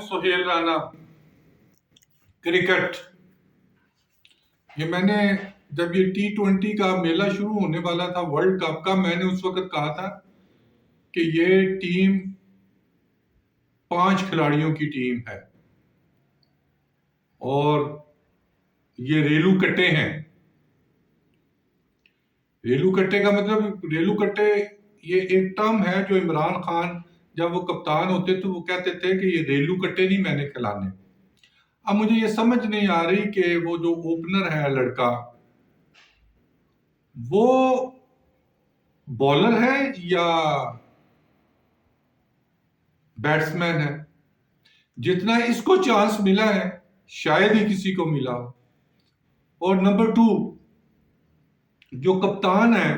Sohail Rana cricket. یہ میں نے جب یہ T20 کا میلہ شروع ہونے والا تھا ورلڈ کپ کا، میں نے اس وقت کہا تھا کہ یہ ٹیم 5 کھلاڑیوں کی ٹیم ہے اور یہ ریلو کٹے ہیں. ریلو کٹے کا مطلب، ریلو کٹے یہ ایک ٹرم ہے جو عمران خان جب وہ کپتان ہوتے تو وہ کہتے تھے کہ یہ ریلو کٹے نہیں میں نے کھلانے. اب مجھے یہ سمجھ نہیں آ رہی کہ وہ جو اوپنر ہے لڑکا وہ بولر ہے یا بیٹسمین ہے. جتنا اس کو چانس ملا ہے شاید ہی کسی کو ملا ہو. اور نمبر 2 جو کپتان ہے،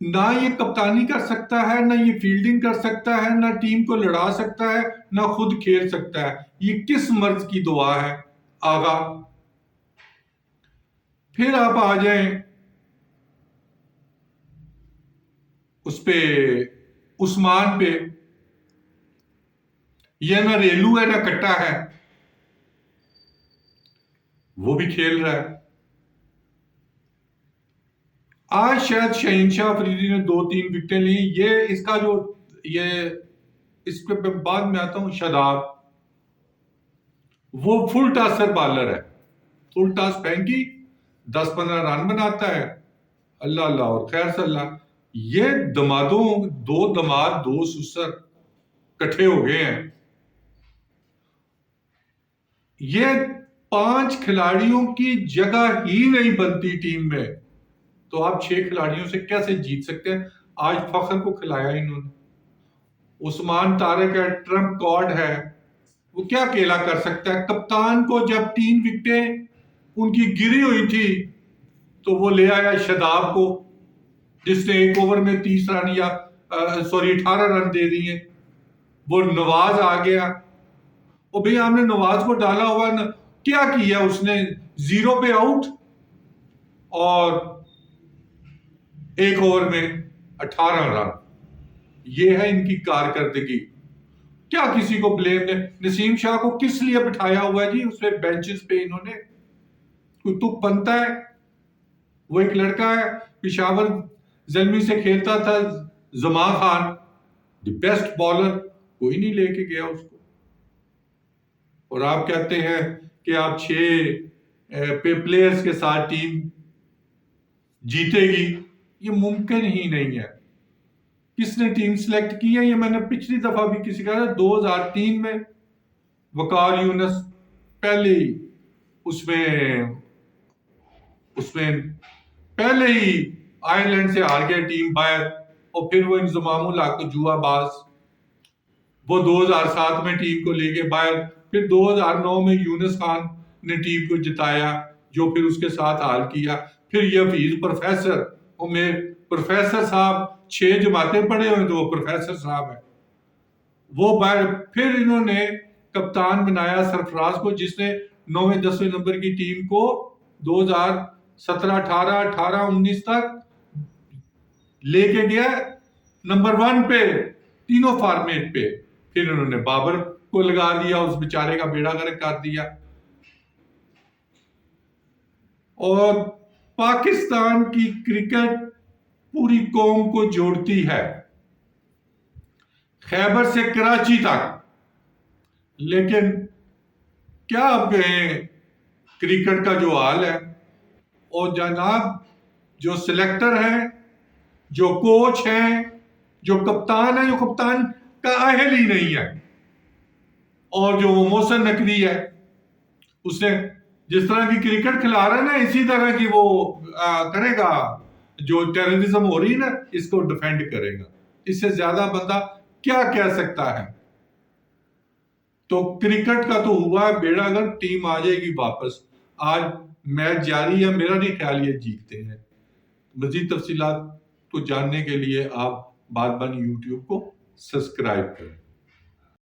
نہ یہ کپتانی کر سکتا ہے، نہ یہ فیلڈنگ کر سکتا ہے، نہ ٹیم کو لڑا سکتا ہے، نہ خود کھیل سکتا ہے. یہ کس مرض کی دعا ہے آغا؟ پھر آپ آ جائیں اس پہ عثمان پہ. یہ نہ ریلو ہے نہ کٹا ہے، وہ بھی کھیل رہا ہے. آج شاید شہین شاہ افریدی نے 2-3 وکٹیں لی. یہ اس کا جو اس پہ بعد میں آتا ہوں. شاداب وہ فل ٹاسر بالر ہے، فل ٹاس پھینکی 10-15 رن بناتا ہے. اللہ اللہ اور خیر صلی اللہ. یہ دمادوں 2 دماد 2 سسر کٹھے ہو گئے ہیں. یہ 5 کھلاڑیوں کی جگہ ہی نہیں بنتی ٹیم میں، تو آپ 6 کھلاڑیوں سے کیسے جیت سکتے ہیں؟ آج فخر کو کھلایا انہوں نے. عثمان طارق ہے، ٹرمپ کارڈ ہے، وہ کیا اکیلا کر سکتا ہے؟ کپتان کو جب 3 وکٹیں ان کی گری ہوئی تھی تو وہ لے آیا شاداب کو، جس نے 1 اوور میں 30 رن یا 18 رن دے دیے. وہ نواز آ گیا. وہ بھئی ہم نے نواز کو ڈالا ہوا، کیا کیا اس نے؟ 0 پہ آؤٹ اور 1 اوور میں 18 رن. یہ ہے ان کی کارکردگی. کیا کسی کو بلیم نے؟ نسیم شاہ کو کس لیے بٹھایا ہوا ہے جی اس پہ بینچز پہ؟ انہوں نے کوئی تک بنتا ہے؟ وہ ایک لڑکا ہے پشاور زلمی سے کھیلتا تھا، Zaman Khan, the best bowler, کوئی نہیں لے کے گیا اس کو. اور آپ کہتے ہیں کہ آپ 6 پلیئرز کے ساتھ ٹیم جیتے گی. یہ ممکن ہی نہیں ہے. کس نے ٹیم سلیکٹ کی ہے؟ یہ میں نے پچھلی دفعہ بھی کسی کا 2003 میں وقار یونس پہلے ہی اس میں پہلے ہی آئرلینڈ سے ہار گئے ٹیم باہر، اور پھر وہ انضمام الحق جوا باز، وہ 2007 میں ٹیم کو لے کے باہر. پھر 2009 میں یونس خان نے ٹیم کو جتایا جو پھر اس کے ساتھ حال کیا. پھر یہ حفیظ پروفیسر، وہ میرے پروفیسر صاحب 6 جماعتیں پڑھے ہوئے تو وہ پروفیسر صاحب ہے، وہ باہر. پھر انہوں نے کپتان بنایا سرفراز کو، جس نے 9ویں 10ویں نمبر کی ٹیم کو 2017 18 18 19 تک لے کے گیا نمبر 1 پہ تینوں فارمیٹ پہ. پھر انہوں نے بابر کو لگا دیا، اس بیچارے کا بیڑا غرق کر دیا. اور پاکستان کی کرکٹ پوری قوم کو جوڑتی ہے، خیبر سے کراچی تک. لیکن کیا آپ کہیں کرکٹ کا جو حال ہے، اور جناب جو سلیکٹر ہیں، جو کوچ ہیں، جو کپتان ہے، جو کپتان کا اہل ہی نہیں ہے، اور جو وہ محسن نقوی ہے، اس نے جس طرح کی کرکٹ کھلا رہا ہے نا، اسی طرح کی وہ کرے گا. جو ٹیررزم ہو رہی ہے نا، اس کو ڈیفینڈ کرے گا. اس سے زیادہ بندہ کیا کہہ سکتا ہے؟ تو کرکٹ کا تو ہوا ہے بیڑا غرق. ٹیم آ جائے گی واپس. آج میچ جاری ہے، میرا نہیں خیال یہ جیتتے ہیں. مزید تفصیلات کو جاننے کے لیے آپ بات بانی یوٹیوب کو سبسکرائب کریں.